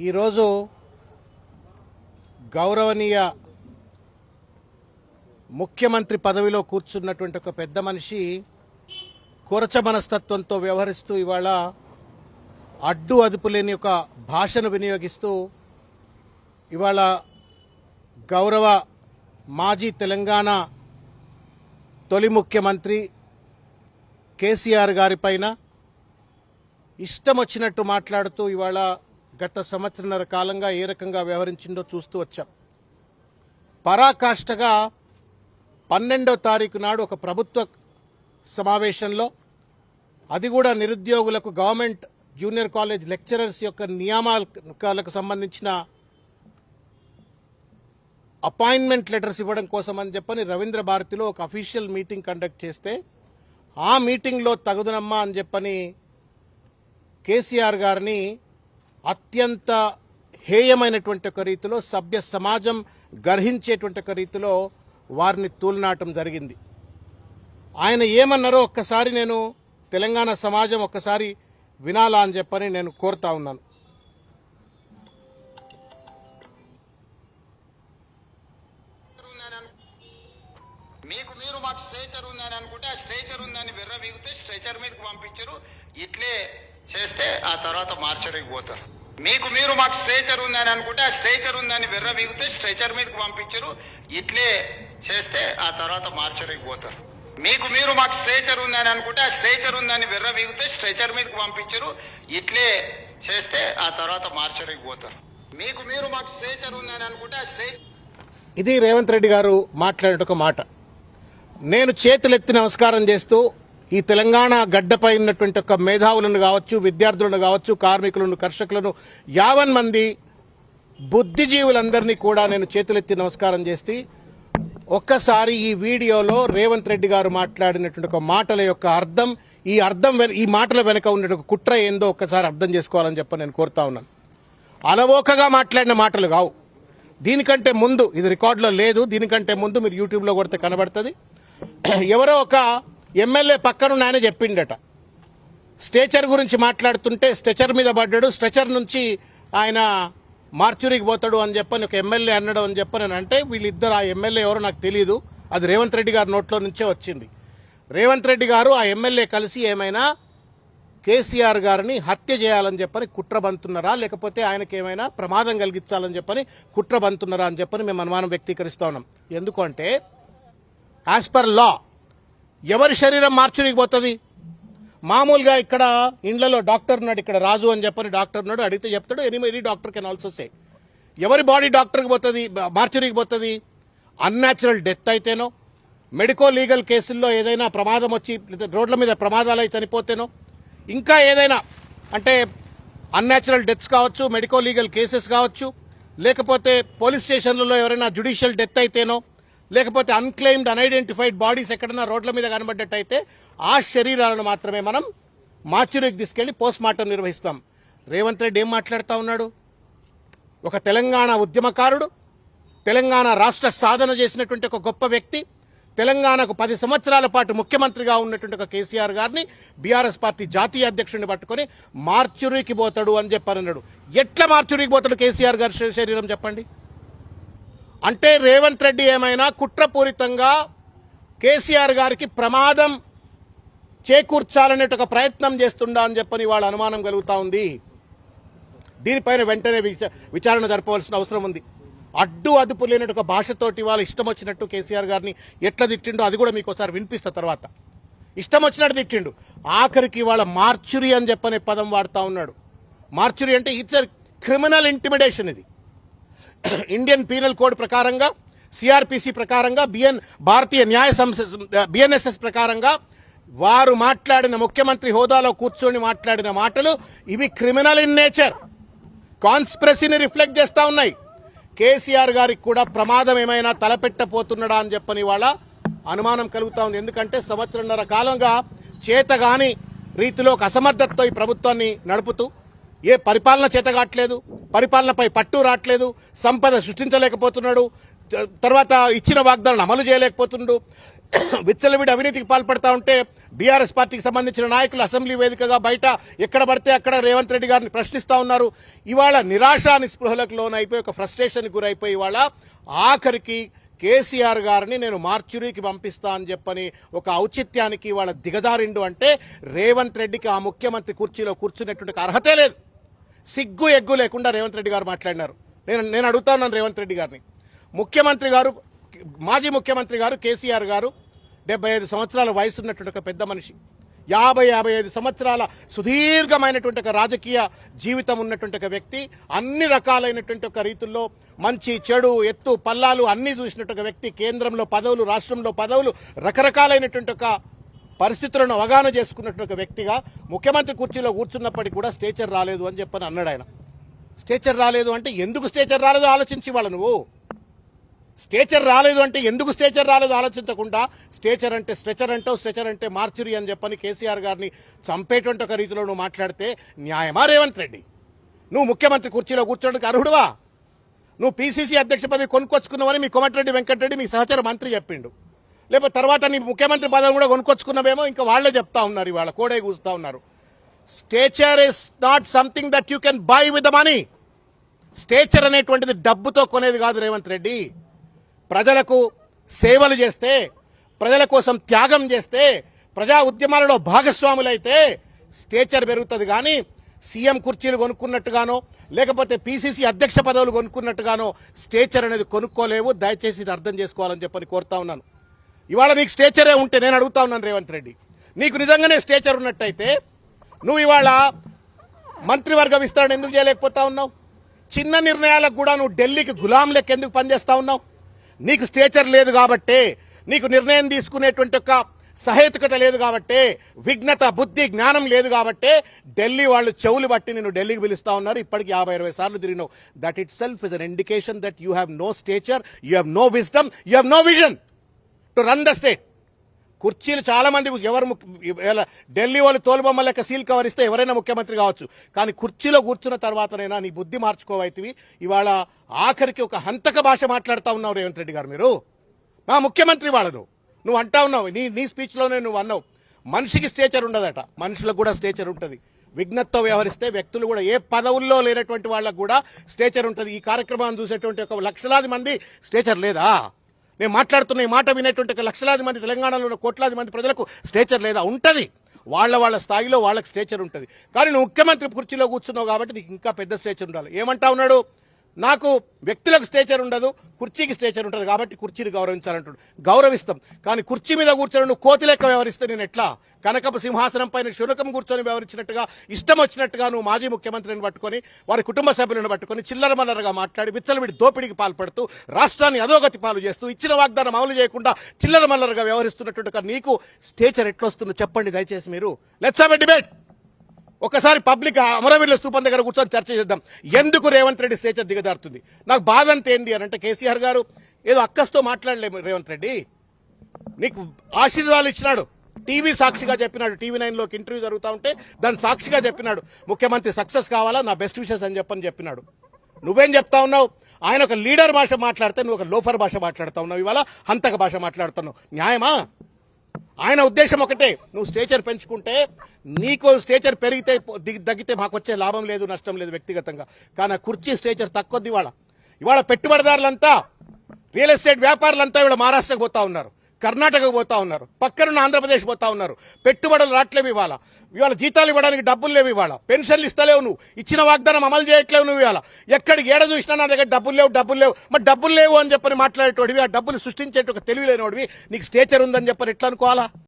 ఈరోజు గౌరవనీయ ముఖ్యమంత్రి పదవిలో కూర్చున్నటువంటి ఒక పెద్ద మనిషి కొరచ మనస్తత్వంతో వ్యవహరిస్తూ ఇవాళ అడ్డు అదుపు లేని ఒక భాషను వినియోగిస్తూ ఇవాళ గౌరవ మాజీ తెలంగాణ తొలి ముఖ్యమంత్రి కేసీఆర్ గారి పైన ఇష్టం వచ్చినట్టు మాట్లాడుతూ ఇవాళ గత సంవత్సరన్నర కాలంగా ఏ రకంగా వ్యవహరించిందో చూస్తూ వచ్చాం. పరాకాష్ఠగా 12వ తారీఖు నాడు ఒక ప్రభుత్వ సమావేశంలో, అది కూడా నిరుద్యోగులకు గవర్నమెంట్ జూనియర్ కాలేజ్ లెక్చరర్స్ యొక్క నియామకాలకు సంబంధించిన అపాయింట్మెంట్ లెటర్స్ ఇవ్వడం కోసం అని చెప్పని రవీంద్ర భారతిలో ఒక అఫీషియల్ మీటింగ్ కండక్ట్ చేస్తే, ఆ మీటింగ్లో తగుదనమ్మా అని చెప్పని కేసీఆర్ గారిని అత్యంత హేయమైనటువంటి ఒక రీతిలో, సభ్య సమాజం గర్హించేటువంటి ఒక రీతిలో వారిని తూలనాటం జరిగింది. ఆయన ఏమన్నారో ఒక్కసారి నేను తెలంగాణ సమాజం ఒక్కసారి వినాలా అని చెప్పని నేను కోరుతా ఉన్నాను. మీరు మాకు స్ట్రెచర్ ఉందని అనుకుంటే ఆ స్ట్రెచర్ ఉందని విర్రవీగితే స్ట్రెచర్ మీదకి పంపించారు. ఇట్లే చేస్తే ఆ తర్వాత మార్చరికి పోతారు. మీరు మాకు స్ట్రెచర్ ఉందని అనుకుంటే ఆ స్ట్రెచర్ ఉందని విర్రవీగితే స్ట్రెచర్ మీదకి పంపించారు. ఇట్లే చేస్తే ఆ తర్వాత మార్చరికి పోతారు. మీరు మాకు స్ట్రెచర్ ఉందని అనుకుంటే ఆ స్ట్రెచర్ ఉందని విర్రవీగితే స్ట్రెచర్ మీదకి పంపించారు. ఇట్లే చేస్తే ఆ తర్వాత మార్చరికి పోతారు. మీరు మాకు స్ట్రెచర్ ఉందని అనుకుంటే ఆ స్ట్రెచర్. ఇది రేవంత్ రెడ్డి గారు మాట్లాడిన ఒక మాట. నేను చేతులెత్తి నమస్కారం చేస్తూ ఈ తెలంగాణ గడ్డపై ఉన్నటువంటి ఒక మేధావులను కావచ్చు, విద్యార్థులను కావచ్చు, కార్మికులను, కర్షకులను, 50 మంది బుద్ధిజీవులందరినీ కూడా నేను చేతులెత్తి నమస్కారం చేసి, ఒక్కసారి ఈ వీడియోలో రేవంత్ రెడ్డి గారు మాట్లాడినటువంటి ఒక మాటల యొక్క అర్థం, ఈ మాటల వెనుక ఉన్న ఒక కుట్ర ఏందో ఒక్కసారి అర్థం చేసుకోవాలని చెప్పి నేను కోరుతా ఉన్నాను. అలవోకగా మాట్లాడిన మాటలు కావు. దీనికంటే ముందు, ఇది రికార్డులో లేదు, దీనికంటే ముందు మీరు యూట్యూబ్లో కొడితే కనబడుతుంది. ఎవరో ఒక ఎమ్మెల్యే పక్కనున్న ఆయన చెప్పిండట, స్ట్రెచర్ గురించి మాట్లాడుతుంటే స్ట్రెచర్ మీద పడ్డాడు, స్ట్రెచర్ నుంచి ఆయన మార్చురికి పోతాడు అని చెప్పని ఒక ఎమ్మెల్యే అన్నాడు అని చెప్పని అంటే, వీళ్ళిద్దరు, ఆ ఎమ్మెల్యే ఎవరో నాకు తెలియదు, అది రేవంత్ రెడ్డి గారి నోట్లో నుంచే వచ్చింది. రేవంత్ రెడ్డి గారు ఆ ఎమ్మెల్యే కలిసి ఏమైనా కేసీఆర్ గారిని హత్య చేయాలని చెప్పని కుట్ర బంతున్నారా, లేకపోతే ఆయనకి ఏమైనా ప్రమాదం కలిగించాలని చెప్పని కుట్ర బంతున్నారా అని చెప్పని మేము అనుమానం వ్యక్తీకరిస్తా ఉన్నాం. ఎందుకంటే యాజ్ పర్ లా ఎవరి శరీరం మార్చురికి పోతుంది? మామూలుగా ఇక్కడ ఇండ్లలో డాక్టర్ ఉన్నాడు, ఇక్కడ రాజు అని చెప్పని డాక్టర్ ఉన్నాడు, అడిగితే చెప్తాడు any doctor can also say. ఎవరి బాడీ డాక్టర్కి పోతుంది, మార్చురికి పోతుంది? అన్యాచురల్ డెత్ అయితేనో, మెడికో లీగల్ కేసుల్లో ఏదైనా ప్రమాదం వచ్చి రోడ్ల మీద ప్రమాదాలు చనిపోతేనో, ఇంకా ఏదైనా అంటే అన్యాచురల్ డెత్స్ కావచ్చు, మెడికో లీగల్ కేసెస్ కావచ్చు, లేకపోతే పోలీస్ స్టేషన్లలో ఎవరైనా జ్యుడిషియల్ డెత్ అయితేనో, లేకపోతే అన్క్లెయిమ్డ్ అన్ఐడెంటిఫైడ్ బాడీస్ ఎక్కడన్నా రోడ్ల మీద కనబడ్డట్టయితే ఆ శరీరాలను మాత్రమే మనం మార్చురీకి తీసుకెళ్లి పోస్ట్ మార్టం నిర్వహిస్తాం. రేవంత్ రెడ్డి ఏం మాట్లాడుతూ ఉన్నాడు? ఒక తెలంగాణ ఉద్యమకారుడు, తెలంగాణ రాష్ట్ర సాధన చేసినటువంటి ఒక గొప్ప వ్యక్తి, తెలంగాణకు 10 సంవత్సరాల పాటు ముఖ్యమంత్రిగా ఉన్నటువంటి ఒక కేసీఆర్ గారిని బీఆర్ఎస్ పార్టీ జాతీయ అధ్యక్షుడిని పట్టుకుని మార్చురీకి పోతాడు అని చెప్పారన్నాడు. ఎట్లా మార్చురీకి పోతాడు కేసీఆర్ గారి శరీరం చెప్పండి? అంటే రేవంత్ రెడ్డి ఏమైనా కుట్రపూరితంగా కేసీఆర్ గారికి ప్రమాదం చేకూర్చాలనే ఒక ప్రయత్నం చేస్తుండా అని చెప్పని వాళ్ళ అనుమానం కలుగుతా ఉంది. దీనిపైన వెంటనే విచారణ జరపవలసిన అవసరం ఉంది. అడ్డు అదుపు లేనట్టు ఒక భాషతోటి వాళ్ళ ఇష్టం వచ్చినట్టు కేసీఆర్ గారిని ఎట్లా తిట్టిండో అది కూడా మీకు ఒకసారి వినిపిస్తా. తర్వాత ఇష్టం వచ్చినట్టు తిట్టిండు. ఆఖరికి వాళ్ళ మార్చురీ అని చెప్పనే పదం వాడుతూ ఉన్నాడు. మార్చురీ అంటే ఇట్స్ క్రిమినల్ ఇంటిమిడేషన్. ఇది ఇండియన్ పీనల్ కోడ్ ప్రకారంగా, సిఆర్పిసి ప్రకారంగా, భారతీయ న్యాయ బిఎన్ఎస్ఎస్ ప్రకారంగా వారు మాట్లాడిన, ముఖ్యమంత్రి హోదాలో కూర్చొని మాట్లాడిన మాటలు ఇవి క్రిమినల్ ఇన్ నేచర్, కాన్స్పిరసీని రిఫ్లెక్ట్ చేస్తూ ఉన్నాయి. కేసీఆర్ గారికి కూడా ప్రమాదం ఏమైనా తలపెట్టపోతున్నాడా అని చెప్పని వాళ్ళ అనుమానం కలుగుతా ఉంది. ఎందుకంటే సంవత్సరన్నర కాలంగా చేతగాని రీతిలో ఒక అసమర్థతతో ఈ ప్రభుత్వాన్ని నడుపుతూ ఏ పరిపాలన చేతగాట్లేదు, పరిపాలనపై పట్టు రావట్లేదు, సంపద సృష్టించలేకపోతున్నాడు, తర్వాత ఇచ్చిన వాగ్దానాలు అమలు చేయలేకపోతుండు. విచ్చలవిడి అవినీతికి పాల్పడతా ఉంటే బీఆర్ఎస్ పార్టీకి సంబంధించిన నాయకులు అసెంబ్లీ వేదికగా బయట ఎక్కడ పడితే అక్కడ రేవంత్ రెడ్డి గారిని ప్రశ్నిస్తా ఉన్నారు. ఇవాళ నిరాశ నిస్పృహలకు లోనైపోయి ఒక ఫ్రస్ట్రేషన్ గురైపోయి ఇవాళ ఆఖరికి కేసీఆర్ గారిని నేను మార్చురీకి పంపిస్తా అని చెప్పని ఒక ఔచిత్యానికి ఇవాళ దిగజారిండు అంటే రేవంత్ రెడ్డికి ఆ ముఖ్యమంత్రి కుర్చీలో కూర్చునేటువంటి అర్హతే లేదు. సిగ్గు ఎగ్గు లేకుండా రేవంత్ రెడ్డి గారు మాట్లాడినారు. నేను అడుగుతా ఉన్నాను రేవంత్ రెడ్డి గారిని. ముఖ్యమంత్రి గారు, మాజీ ముఖ్యమంత్రి గారు కేసీఆర్ గారు 75 సంవత్సరాల వయసు ఉన్నటువంటి ఒక పెద్ద మనిషి, 55 సంవత్సరాల సుదీర్ఘమైనటువంటి ఒక రాజకీయ జీవితం ఉన్నటువంటి ఒక వ్యక్తి, అన్ని రకాలైనటువంటి ఒక రీతుల్లో మంచి చెడు ఎత్తు పల్లాలు అన్ని చూసినట్టు ఒక వ్యక్తి, కేంద్రంలో పదవులు రాష్ట్రంలో పదవులు రకరకాలైనటువంటి ఒక పరిస్థితులను అవగాహన చేసుకున్నటువంటి ఒక వ్యక్తిగా ముఖ్యమంత్రి కుర్చీలో కూర్చున్నప్పటికీ కూడా స్టేచర్ రాలేదు అని చెప్పని అన్నాడు ఆయన. స్టేచర్ రాలేదు అంటే ఎందుకు స్టేచర్ రాలేదో ఆలోచించి వాళ్ళ నువ్వు స్టేచర్ రాలేదు అంటే ఎందుకు స్టేచర్ రాలేదు ఆలోచించకుండా స్టేచర్ అంటే స్ట్రెచర్ అంటావు, స్ట్రెచర్ అంటే మార్చురీ అని చెప్పని కేసీఆర్ గారిని చంపేటువంటి ఒక రీతిలో నువ్వు మాట్లాడితే న్యాయమా రేవంత్ రెడ్డి? నువ్వు ముఖ్యమంత్రి కుర్చీలో కూర్చోడానికి అర్హుడువా? నువ్వు పీసీసీ అధ్యక్ష పదవి కొనుక్కొచ్చుకున్నావని మీ కోమటిరెడ్డి వెంకటరెడ్డి మీ సహచర మంత్రి చెప్పిండు. లేకపోతే తర్వాత నీ ముఖ్యమంత్రి పదవి కూడా కొనుక్కొచ్చుకున్నావేమో ఇంకా వాళ్లే చెప్తా ఉన్నారు, ఇవాళ కోడే కూస్తా ఉన్నారు. Stature is not something that you can buy with the money. Stature అనేటువంటిది డబ్బుతో కొనేది కాదు రేవంత్ రెడ్డి. ప్రజలకు సేవలు చేస్తే, ప్రజల కోసం త్యాగం చేస్తే, ప్రజా ఉద్యమాలలో భాగస్వాములైతే స్టేచర్ పెరుగుతుంది. కానీ సీఎం కుర్చీలు కొనుక్కున్నట్టుగానో లేకపోతే పీసీసీ అధ్యక్ష పదవులు కొనుక్కున్నట్టుగానో స్టేచర్ అనేది కొనుక్కోలేవు. దయచేసి ఇది అర్థం చేసుకోవాలని చెప్పని కోరుతా ఉన్నాను. ఇవాళ నీకు స్టేచరే ఉంటే నేను అడుగుతా ఉన్నాను రేవంత్ రెడ్డి, నీకు నిజంగానే స్టేచర్ ఉన్నట్టయితే నువ్వు ఇవాళ మంత్రివర్గ విస్తరణ ఎందుకు చేయలేకపోతా ఉన్నావు? చిన్న నిర్ణయాలకు కూడా నువ్వు ఢిల్లీకి గులాం లెక్క ఎందుకు పనిచేస్తా ఉన్నావు? నీకు స్టేచర్ లేదు కాబట్టే, నీకు నిర్ణయం తీసుకునేటువంటి ఒక సహేతుకత లేదు కాబట్టే, విఘ్నత బుద్ధి జ్ఞానం లేదు కాబట్టే ఢిల్లీ వాళ్ళు చెవులు బట్టి నేను ఢిల్లీకి పిలుస్తా ఉన్నారు. ఇప్పటికి 50-20 సార్లు తిరిగినావు. That itself is an indication that you have no stature, you have no wisdom, you have no vision to run the state. కుర్చీలు చాలా మంది ఢిల్లీ వాళ్ళు తోలుబొమ్మ లెక్క సీల్ కవర్ ఇస్తే ఎవరైనా ముఖ్యమంత్రి కావచ్చు. కానీ కుర్చీలో కూర్చున్న తర్వాతనైనా నీ బుద్ధి మార్చుకోవైతివి. ఇవాళ ఆఖరికి ఒక హంతక భాష మాట్లాడుతూ ఉన్నావు రేవంత్ రెడ్డి గారు. మీరు మా ముఖ్యమంత్రి వాళ్ళను నువ్వు అంటా ఉన్నావు, నీ స్పీచ్లోనే నువ్వు అన్నావు మనిషికి స్టేచర్ ఉండదట, మనుషులకు కూడా స్టేచర్ ఉంటుంది. విఘ్నతతో వ్యవహరిస్తే వ్యక్తులు కూడా ఏ పదవుల్లో లేనటువంటి వాళ్ళకు కూడా స్టేచర్ ఉంటుంది. ఈ కార్యక్రమాన్ని చూసేటువంటి ఒక లక్షలాది మంది స్టేచర్ లేదా? నేను మాట్లాడుతున్న ఈ మాట వినేటువంటి లక్షలాది మంది తెలంగాణలో ఉన్న కోట్లాది మంది ప్రజలకు స్టేచర్ లేదా? ఉంటుంది. వాళ్ళ స్థాయిలో వాళ్ళకి స్టేచర్ ఉంటుంది. కానీ నువ్వు ముఖ్యమంత్రి కుర్చీలో కూర్చున్నావు కాబట్టి నీకు ఇంకా పెద్ద స్టేచర్ ఉండాలి. ఏమంటా ఉన్నాడు? నాకు వ్యక్తులకు స్టేచర్ ఉండదు, కుర్చీకి స్టేచర్ ఉంటుంది కాబట్టి కుర్చీని గౌరవించాలంటాడు. గౌరవిస్తాం, కానీ కుర్చీ మీద కూర్చొని నువ్వు కోతి లెక్క వ్యవహరిస్తే నేను ఎట్లా? కనకపు సింహాసనం పైన శునకం కూర్చొని వ్యవహరించినట్టుగా ఇష్టం వచ్చినట్టుగా నువ్వు మాజీ ముఖ్యమంత్రిని పట్టుకొని వారి కుటుంబ సభ్యులను పట్టుకొని చిల్లర మల్లరగా మాట్లాడి విచ్చలవిడి దోపిడీకి పాల్పడుతూ రాష్ట్రాన్ని అధోగతి పాలు చేస్తూ ఇచ్చిన వాగ్దానం అమలు చేయకుండా చిల్లర మల్లరగా వ్యవహరిస్తున్నట్టుగా నీకు స్టేచర్ ఎట్లొస్తుందో చెప్పండి దయచేసి మీరు. Let's have a debate. ఒకసారి పబ్లిక్ అమరవీరుల స్థూపం దగ్గర కూర్చొని చర్చ చేద్దాం. ఎందుకు రేవంత్ రెడ్డి స్టేచర్ దిగజారుతుంది? నాకు బాధ అంత ఏంది అని అంటే కేసీఆర్ గారు ఏదో అక్కస్తో మాట్లాడలేము. రేవంత్ రెడ్డి నీకు ఆశీర్వాదాలు ఇచ్చినాడు, టీవీ సాక్షిగా చెప్పినాడు. టీవీ 9లోకి ఇంటర్వ్యూ జరుగుతూ ఉంటే దాని సాక్షిగా చెప్పినాడు ముఖ్యమంత్రి సక్సెస్ కావాలా, నా బెస్ట్ విషెస్ అని చెప్పినాడు. నువ్వేం చెప్తా ఉన్నావు? ఆయన ఒక లీడర్ భాష మాట్లాడితే నువ్వు ఒక లోఫర్ భాష మాట్లాడుతూ ఉన్నావు. ఇవాళ హంతక భాష మాట్లాడుతున్నావు. న్యాయమా? ఆయన ఉద్దేశం ఒకటే, నువ్వు స్టేచర్ పెంచుకుంటే నీకు స్టేచర్ పెరిగితే తగ్గితే మాకు వచ్చే లాభం లేదు, నష్టం లేదు వ్యక్తిగతంగా. కానీ కుర్చీ స్టేచర్ తక్కువది. ఇవాళ పెట్టుబడిదారులంతా, రియల్ ఎస్టేట్ వ్యాపారులంతా ఇవాళ మహారాష్ట్రకు పోతా ఉన్నారు, కర్ణాటకకు పోతా ఉన్నారు, పక్కనున్న ఆంధ్రప్రదేశ్ పోతా ఉన్నారు. పెట్టుబడులు రావట్లేవు. ఇవాళ జీతాలు ఇవ్వడానికి డబ్బులు లేవు. ఇవాళ పెన్షన్లు ఇస్తలేవు. నువ్వు ఇచ్చిన వాగ్దానం అమలు చేయట్లేవు. నువ్వు ఇవాళ ఎక్కడికి ఏడ చూసినా నా దగ్గర డబ్బులు లేవు. మరి డబ్బులు లేవు అని చెప్పని మాట్లాడేటోడివి, ఆ డబ్బులు సృష్టించేట తెలివి లేనివాడివి, నీకు స్టేచర్ ఉందని చెప్పని ఎట్లా అనుకోవాలా?